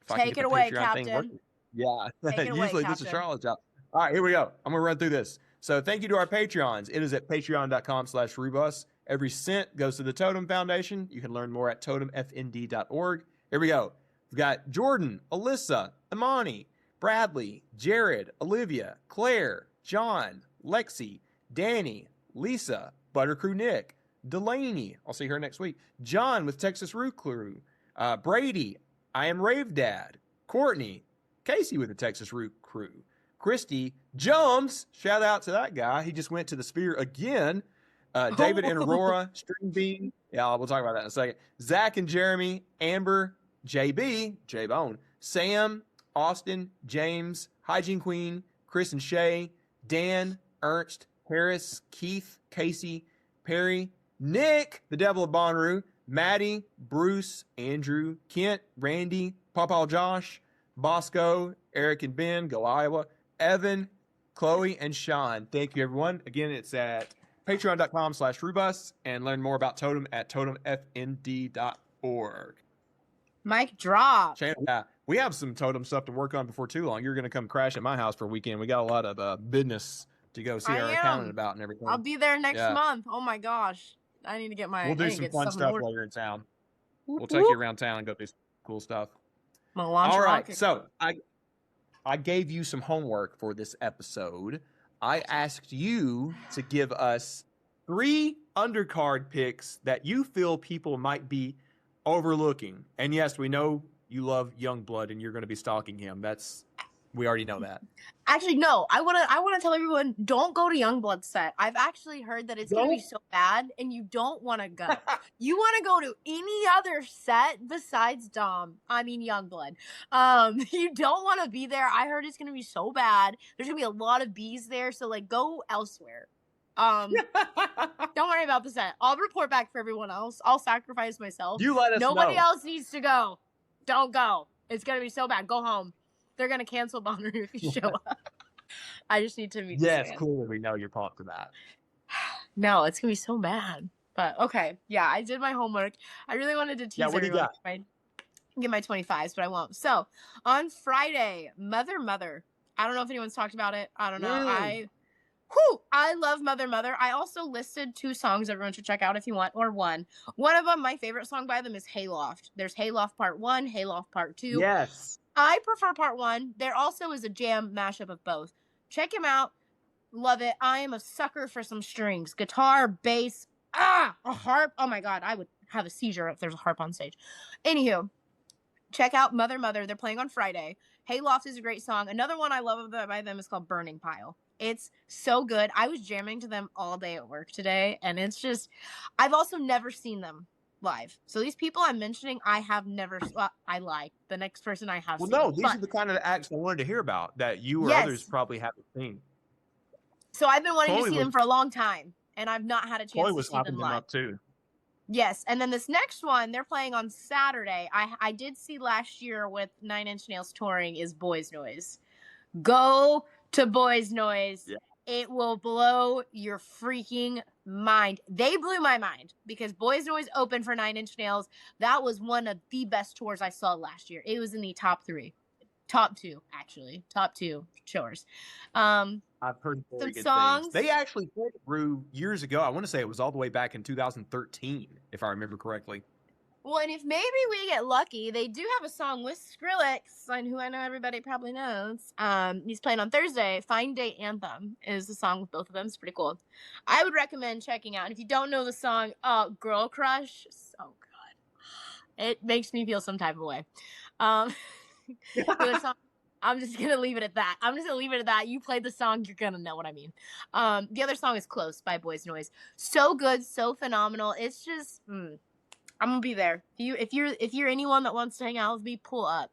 Take it away, Captain. Yeah, Take it usually away, this is Captain. Charlotte's job. All right, here we go. I'm going to run through this. So thank you to our Patreons. It is at patreon.com/Rebus. Every cent goes to the Totem Foundation. You can learn more at totemfnd.org. Here we go. We've got Jordan, Alyssa, Imani, Bradley, Jared, Olivia, Claire, John, Lexi, Danny, Lisa, Buttercrew Nick, Delaney, I'll see her next week, John with Texas Root Crew, Brady, I Am Rave Dad, Courtney, Casey with the Texas Root Crew, Christy, Jones, shout out to that guy, he just went to the Sphere again, David and Aurora, String Bean, yeah, we'll talk about that in a second, Zach and Jeremy, Amber, JB, J-Bone, Sam, Austin, James, Hygiene Queen, Chris and Shay, Dan, Ernst, Harris, Keith, Casey, Perry, Nick, the Devil of Bonnaroo, Maddie, Bruce, Andrew, Kent, Randy, Pawpaw Josh, Bosco, Eric and Ben, Go Iowa, Evan, Chloe, and Sean. Thank you, everyone. Again, it's at patreon.com/Rebus, and learn more about Totem at totemfnd.org. Mic drop. Shaina, yeah, we have some Totem stuff to work on before too long. You're going to come crash at my house for a weekend. We got a lot of business to go see our accountant about and everything. I'll be there next month. Oh my gosh. I need to get my... We'll do some fun stuff while you're in town. We'll take you around town and go do some cool stuff. All right, so I gave you some homework for this episode. I asked you to give us 3 undercard picks that you feel people might be overlooking. And yes, we know you love Youngblood and you're going to be stalking him. We already know that. Actually, no. I want to tell everyone, don't go to Youngblood's set. I've actually heard that it's going to be so bad and you don't want to go. You want to go to any other set besides Youngblood. You don't want to be there. I heard it's going to be so bad. There's going to be a lot of bees there, so like go elsewhere. Don't worry about the set. I'll report back for everyone else. I'll sacrifice myself. You let us know. Nobody else needs to go. Don't go. It's going to be so bad. Go home. They're going to cancel Bonnaroo if you show up. I just need to meet this man. Clearly we know you're pumped for that. No, it's going to be so bad. But, okay. Yeah, I did my homework. I really wanted to tease what do you got? Get my 25s, but I won't. So, on Friday, Mother. I don't know if anyone's talked about it. I don't know. I love Mother. I also listed 2 songs everyone should check out if you want, or one. One of them, my favorite song by them is Hayloft. There's Hayloft Part 1, Hayloft Part 2. Yes. I prefer Part 1. There also is a jam mashup of both. Check him out. Love it. I am a sucker for some strings. Guitar, bass, a harp. Oh my God, I would have a seizure if there's a harp on stage. Anywho, check out Mother. They're playing on Friday. Hayloft is a great song. Another one I love by them is called Burning Pile. It's so good. I was jamming to them all day at work today, and it's just, I've also never seen them live. So these people I'm mentioning, I have never, I lie. The next person I have seen. Well, no, these are the kind of acts I wanted to hear about that you or others probably haven't seen. So I've been wanting to see them for a long time, and I've not had a chance Chloe to see them live. Up too. Yes, and then this next one, they're playing on Saturday. I did see last year with 9 Inch Nails touring is Boys Noise. Go to Boys Noise. Yeah. It will blow your freaking mind. They blew my mind because Boys Noise opened for Nine Inch Nails. That was one of the best tours I saw last year. It was in the top two tours. I've heard very good songs. things. They actually played Rue years ago. I want to say it was all the way back in 2013, if I remember correctly. Well, and if maybe we get lucky, they do have a song with Skrillex, and who I know everybody probably knows. He's playing on Thursday. Fine Day Anthem is the song with both of them. It's pretty cool. I would recommend checking out. And if you don't know the song, Girl Crush, so good. It makes me feel some type of way. The song, I'm just going to leave it at that. You played the song, you're going to know what I mean. The other song is Close by Boys Noise. So good, so phenomenal. It's just, I'm going to be there. If you're anyone that wants to hang out with me, pull up.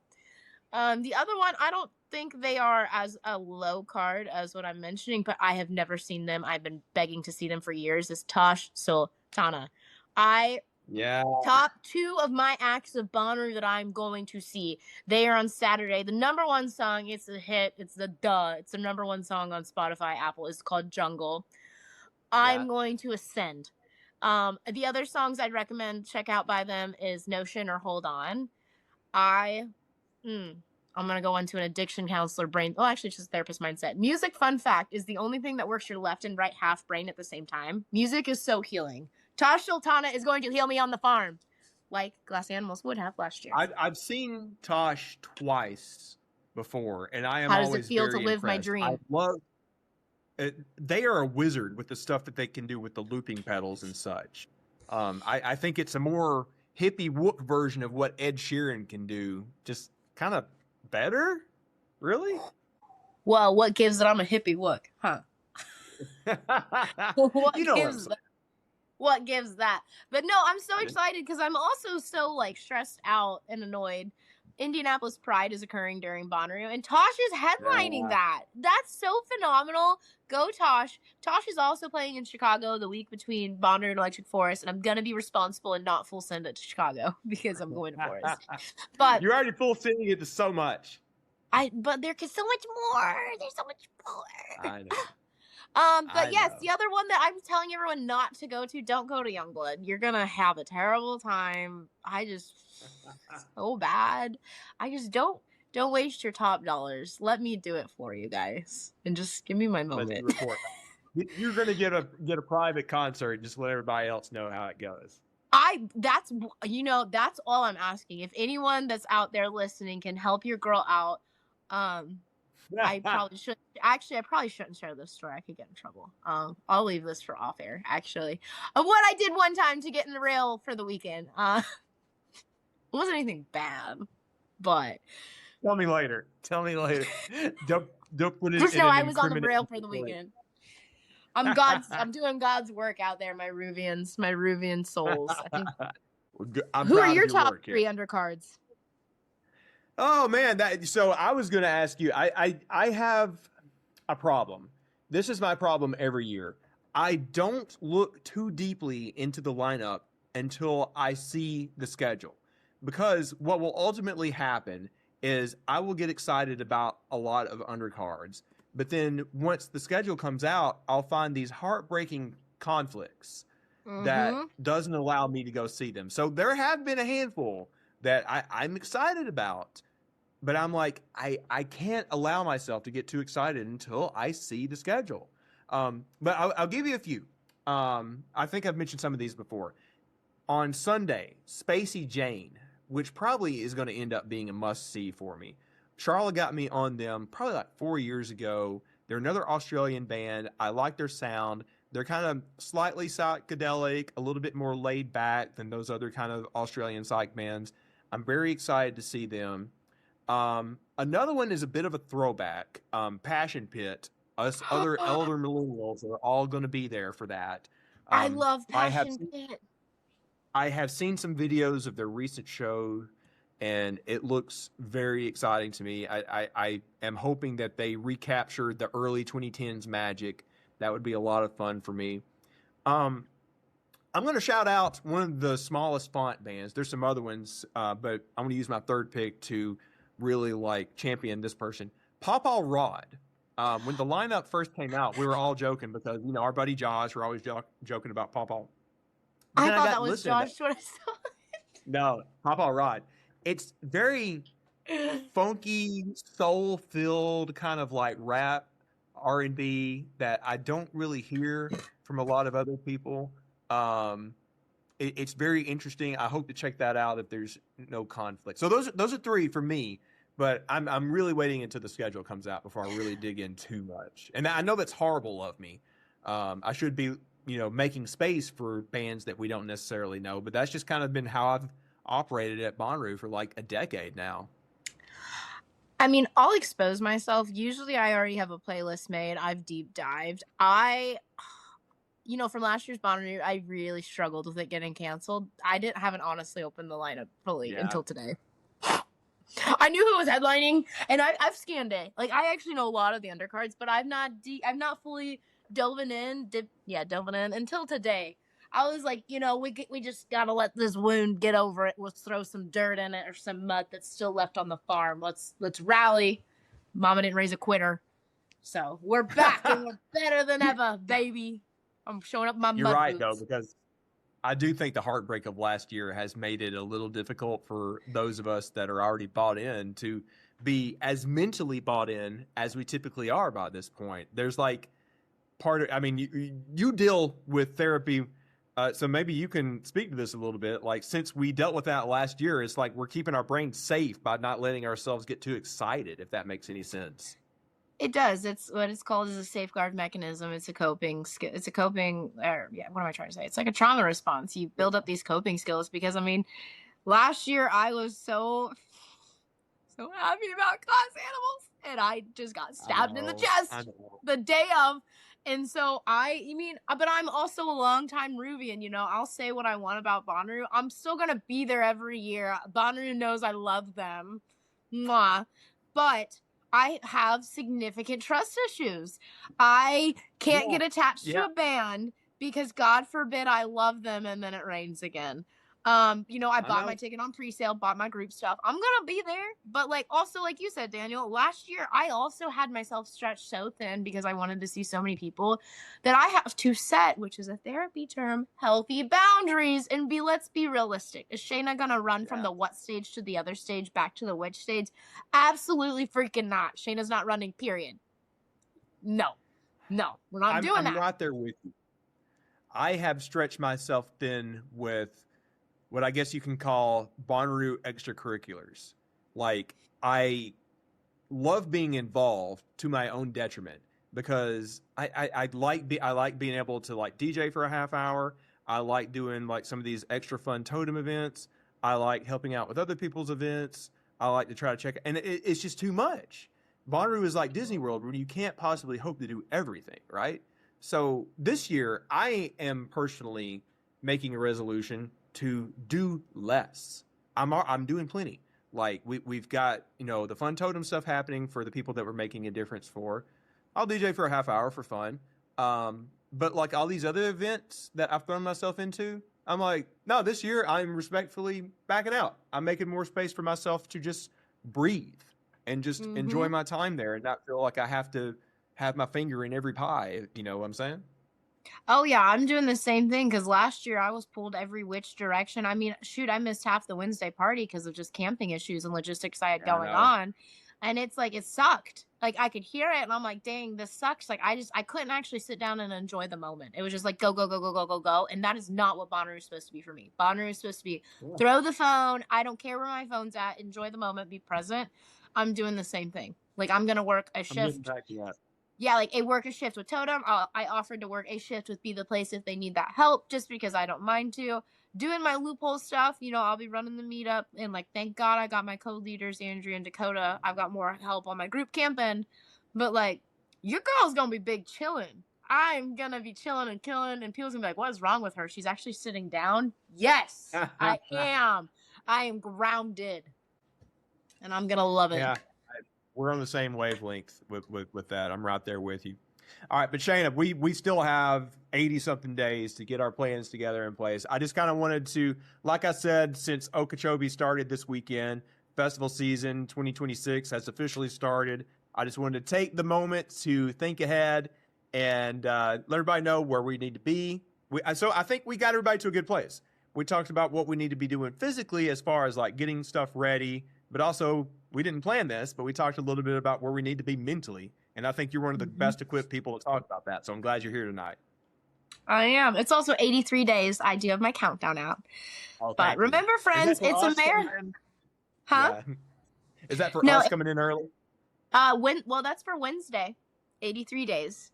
The other one, I don't think they are as a low card as what I'm mentioning, but I have never seen them. I've been begging to see them for years. Is Tosh Sultana. Top 2 of my acts of Bonnaroo that I'm going to see. They are on Saturday. The number 1 song, it's a hit. It's the number 1 song on Spotify, Apple. It's called Jungle. I'm going to ascend. The other songs I'd recommend check out by them is Notion or Hold On. I'm going to go into an addiction counselor brain. Oh, actually, it's just therapist mindset. Music, fun fact, is the only thing that works your left and right half brain at the same time. Music is so healing. Tosh Sultana is going to heal me on the farm, like Glass Animals would have last year. I've seen Tosh twice before, and I am How does always it feel very to live my impressed. dream? I love it. They are a wizard with the stuff that they can do with the looping pedals and such. I think it's a more hippie whoop version of what Ed Sheeran can do, just kind of better, really. Well, what gives it? I'm a hippie wook, huh? What gives that? But no, I'm so excited because I'm also so like stressed out and annoyed. Indianapolis Pride is occurring during Bonnaroo, and Tosh is headlining that. That's so phenomenal. Go Tosh. Tosh is also playing in Chicago the week between Bonnaroo and Electric Forest, and I'm gonna be responsible and not full send it to Chicago because I'm going to Forest. But you're already full sending it to so much. But there's so much more. There's so much more. I know. But yes, the other one that I'm telling everyone not to go to, don't go to Youngblood. You're gonna have a terrible time. So bad. I just don't waste your top dollars. Let me do it for you guys, and just give me my moment. You're gonna get a private concert. Just let everybody else know how it goes. That's all I'm asking. If anyone that's out there listening can help your girl out, I probably should. Actually, I probably shouldn't share this story. I could get in trouble. I'll leave this for off air. Actually, what I did one time to get in the rail for the weekend. It wasn't anything bad, but tell me later. Don't put it. Just know I was on the rail for the weekend. I'm doing God's work out there, my Ruvian souls. I think. Who are your top 3 undercards? Oh man, so I was going to ask you. I have a problem. This is my problem every year. I don't look too deeply into the lineup until I see the schedule, because what will ultimately happen is I will get excited about a lot of undercards, but then once the schedule comes out, I'll find these heartbreaking conflicts that doesn't allow me to go see them. So there have been a handful that I'm excited about, but I'm like, I can't allow myself to get too excited until I see the schedule. But I'll give you a few. I think I've mentioned some of these before. On Sunday, Spacey Jane, which probably is going to end up being a must-see for me. Sharla got me on them probably like 4 years ago. They're another Australian band. I like their sound. They're kind of slightly psychedelic, a little bit more laid back than those other kind of Australian psych bands. I'm very excited to see them. Another one is a bit of a throwback. Passion Pit. Us other elder millennials are all going to be there for that. I love Passion Pit. I have seen some videos of their recent show, and it looks very exciting to me. I am hoping that they recapture the early 2010s magic. That would be a lot of fun for me. I'm going to shout out one of the smallest font bands. There's some other ones, but I'm going to use my third pick to really champion this person. Pawpaw Rod. When the lineup first came out, we were all joking because, our buddy Josh, we're always joking about Pawpaw. But I then thought got that was listening to Josh when I saw No, Pawpaw Rod. It's very it. funky, soul-filled kind of like rap R&B that I don't really hear from a lot of other people. It's very interesting. I hope to check that out if there's no conflict. So those are three for me, but I'm really waiting until the schedule comes out before I really dig in too much. And I know that's horrible of me. I should be making space for bands that we don't necessarily know, but that's just kind of been how I've operated at Bonnaroo for like a decade now. I mean, I'll expose myself. Usually I already have a playlist made. I've deep dived. From last year's Bonnaroo, I really struggled with it getting canceled. I haven't honestly opened the lineup fully until today. I knew who was headlining, and I've scanned it. Like, I actually know a lot of the undercards, but I'm not fully delving in until today. I was like, we just gotta let this wound get over it. Let's throw some dirt in it or some mud that's still left on the farm. Let's rally. Mama didn't raise a quitter, so we're back and we're better than ever, baby. I'm showing up my You're mud right, boots. though, because I do think the heartbreak of last year has made it a little difficult for those of us that are already bought in to be as mentally bought in as we typically are by this point. There's like you deal with therapy, so maybe you can speak to this a little bit. Like, since we dealt with that last year, it's like we're keeping our brains safe by not letting ourselves get too excited, if that makes any sense. It does. It's what it's called is a safeguard mechanism. It's a coping. What am I trying to say? It's like a trauma response. You build up these coping skills because, last year I was so happy about class animals, and I just got stabbed in the chest the day of. And so but I'm also a longtime Ruvian, I'll say what I want about Bonnaroo. I'm still going to be there every year. Bonnaroo knows I love them. Mwah. But I have significant trust issues. I can't get attached to a band because, God forbid, I love them and then it rains again. I bought my ticket on pre-sale, bought my group stuff. I'm gonna be there, but also like you said, Daniel, last year I also had myself stretched so thin because I wanted to see so many people that I have to set, which is a therapy term, healthy boundaries and let's be realistic. Is Shaina gonna run from the what stage to the other stage back to the which stage? Absolutely freaking not. Shayna's not running, period. No, we're not doing that. I'm right there with you. I have stretched myself thin with what I guess you can call Bonnaroo extracurriculars. Like, I love being involved to my own detriment because I like being able to like DJ for a half hour. I like doing like some of these extra fun totem events. I like helping out with other people's events. I like to try to check, and it's just too much. Bonnaroo is like Disney World where you can't possibly hope to do everything, right? So this year, I am personally making a resolution to do less. I'm doing plenty. Like, we've got the fun totem stuff happening for the people that we're making a difference for. I'll DJ for a half hour for fun. But like all these other events that I've thrown myself into, I'm like, no, this year I'm respectfully backing out. I'm making more space for myself to just breathe and just enjoy my time there and not feel like I have to have my finger in every pie. You know what I'm saying? Oh, yeah, I'm doing the same thing because last year I was pulled every which direction. I missed half the Wednesday party because of just camping issues and logistics I had going on. And it's like, it sucked. Like, I could hear it and I'm like, dang, this sucks. Like, I couldn't actually sit down and enjoy the moment. It was just like, go, go, go, go, go, go, go. And that is not what Bonnaroo is supposed to be for me. Bonnaroo is supposed to be throw the phone. I don't care where my phone's at. Enjoy the moment. Be present. I'm doing the same thing. Like, I'm going to work a shift. Yeah, like I work a shift with Totem. I offered to work a shift with Be the Place if they need that help, just because I don't mind to. Doing my Loophole stuff, I'll be running the meetup, and like, thank God I got my co-leaders, Andrea and Dakota. I've got more help on my group camping, but like, your girl's gonna be big chilling. I'm gonna be chilling and killing, and people's gonna be like, what is wrong with her? She's actually sitting down. Yes, I am. I am grounded, and I'm gonna love it. Yeah. We're on the same wavelength with that. I'm right there with you. All right, but Shaina, we still have 80-something days to get our plans together in place. I just kind of wanted to, like I said, since Okeechobee started this weekend, festival season 2026 has officially started. I just wanted to take the moment to think ahead and let everybody know where we need to be. So I think we got everybody to a good place. We talked about what we need to be doing physically as far as like getting stuff ready, but also we didn't plan this, but we talked a little bit about where we need to be mentally. And I think you're one of the best equipped people to talk about that. So I'm glad you're here tonight. I am. It's also 83 days. I do have my countdown out. Oh, but remember, friends, it's a marathon. Huh? Yeah. Is that for us coming in early? Well, that's for Wednesday. 83 days.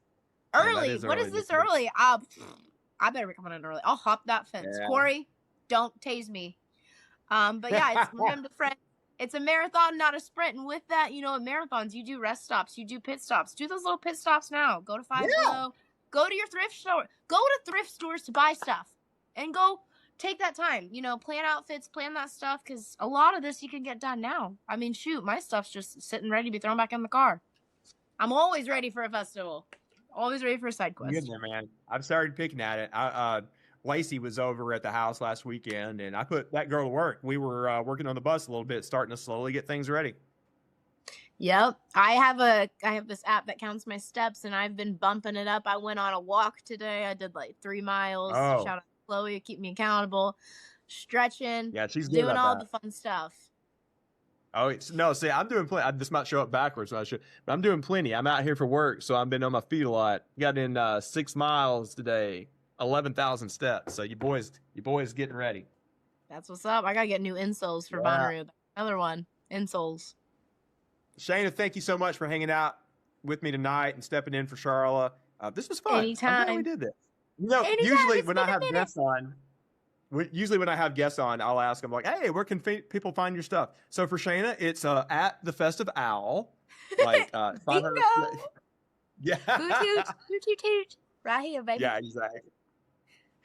Early. What is this early? I better be coming in early. I'll hop that fence. Yeah. Corey, don't tase me. But yeah, remember, friends, it's a marathon, not a sprint. And with that, you know, at marathons, you do rest stops, you do pit stops. Do those little pit stops now. Go to Five Below. Go to your thrift store. Go to thrift stores to buy stuff. And go take that time. You know, plan outfits, plan that stuff. Because a lot of this you can get done now. I mean, shoot, my stuff's just sitting ready to be thrown back in the car. I'm always ready for a festival. Always ready for a side quest. Good there, man. I've started picking at it. Lacey was over at the house last weekend, and I put that girl to work. We were working on the bus a little bit, starting to slowly get things ready. Yep. I have this app that counts my steps, and I've been bumping it up. I went on a walk today. I did like 3 miles. Oh. Shout out to Chloe, keep me accountable. Stretching. Yeah, she's good doing all that. the fun stuff. Oh, no, see, I'm doing plenty. This might show up backwards, so but I'm doing plenty. I'm out here for work, so I've been on my feet a lot. Got in 6 miles today, 11,000 steps. So you boys getting ready. That's what's up. I got to get new insoles for Bonnaroo. Another one, insoles. Shaina, thank you so much for hanging out with me tonight and stepping in for Sharla. This was fun. Anytime. I'm glad we did this. You know, usually when I have guests on, I'll ask them like, "Hey, where can people find your stuff?" So for Shaina, it's at the Festive Owl. Like, bingo. Yeah. Toot. Right here, baby. Yeah, exactly.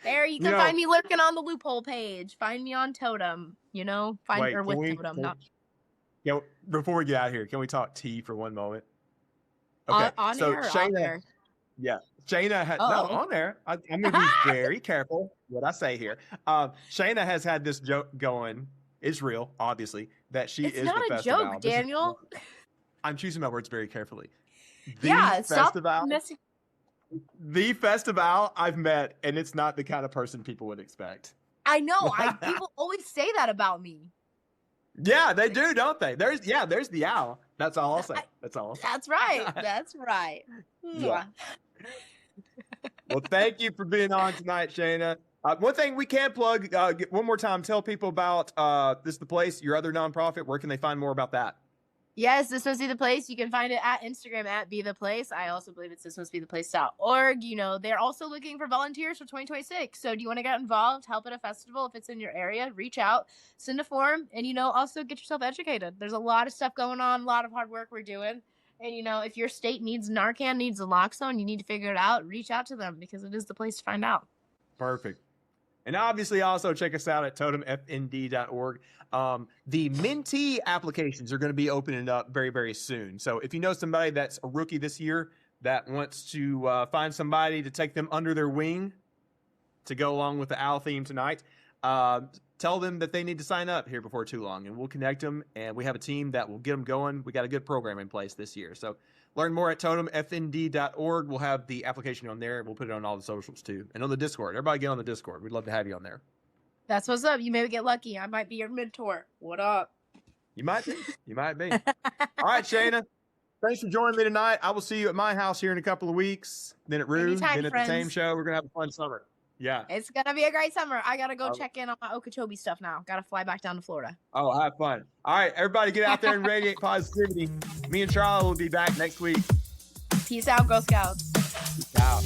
There, you can find me lurking on the Loophole page. Find me on Totem. You know, Totem. Yeah. Before we get out of here, can we talk tea for one moment? Okay. On so air or Shaina, off air? Yeah. Shaina had on there. I'm going to be very careful what I say here. Shaina has had this joke going. It's real, obviously, that it's is not the a festival. joke, Daniel. I'm choosing my words very carefully. Stop messing. The festival I've met, and it's not the kind of person people would expect. I know. People always say that about me. Yeah, they do, don't they? There's the owl. That's all I'll say. That's all. That's right. That's right. Yeah. Well, thank you for being on tonight, Shaina. One thing we can plug, one more time, tell people about This Is the Place, your other nonprofit. Where can they find more about that? Yes, This Must Be the Place. You can find it at Instagram at Be The Place. I also believe it's thismustbetheplace.org. You know, they're also looking for volunteers for 2026. So do you want to get involved, help at a festival? If it's in your area, reach out, send a form, and, you know, also get yourself educated. There's a lot of stuff going on, a lot of hard work we're doing. And, you know, if your state needs Narcan, needs a naloxone, you need to figure it out, reach out to them because it is the place to find out. Perfect. And obviously also check us out at totemfnd.org. The mentee applications are going to be opening up very, very soon. So if you know somebody that's a rookie this year that wants to find somebody to take them under their wing to go along with the owl theme tonight, tell them that they need to sign up here before too long, and we'll connect them, and we have a team that will get them going. We got a good program in place this year. So learn more at totemfnd.org. We'll have the application on there. We'll put it on all the socials too, and on the Discord. Everybody get on the Discord. We'd love to have you on there. That's what's up. You may get lucky. I might be your mentor. What up? You might be. You might be. All right, Shaina. Thanks for joining me tonight. I will see you at my house here in a couple of weeks. Then at Rue. Then at the same show. We're going to have a fun summer. Yeah. It's going to be a great summer. I got to go check in on my Okeechobee stuff now. Got to fly back down to Florida. Oh, have fun. All right, everybody get out there and radiate positivity. Me and Sharla will be back next week. Peace out, Girl Scouts. Peace out.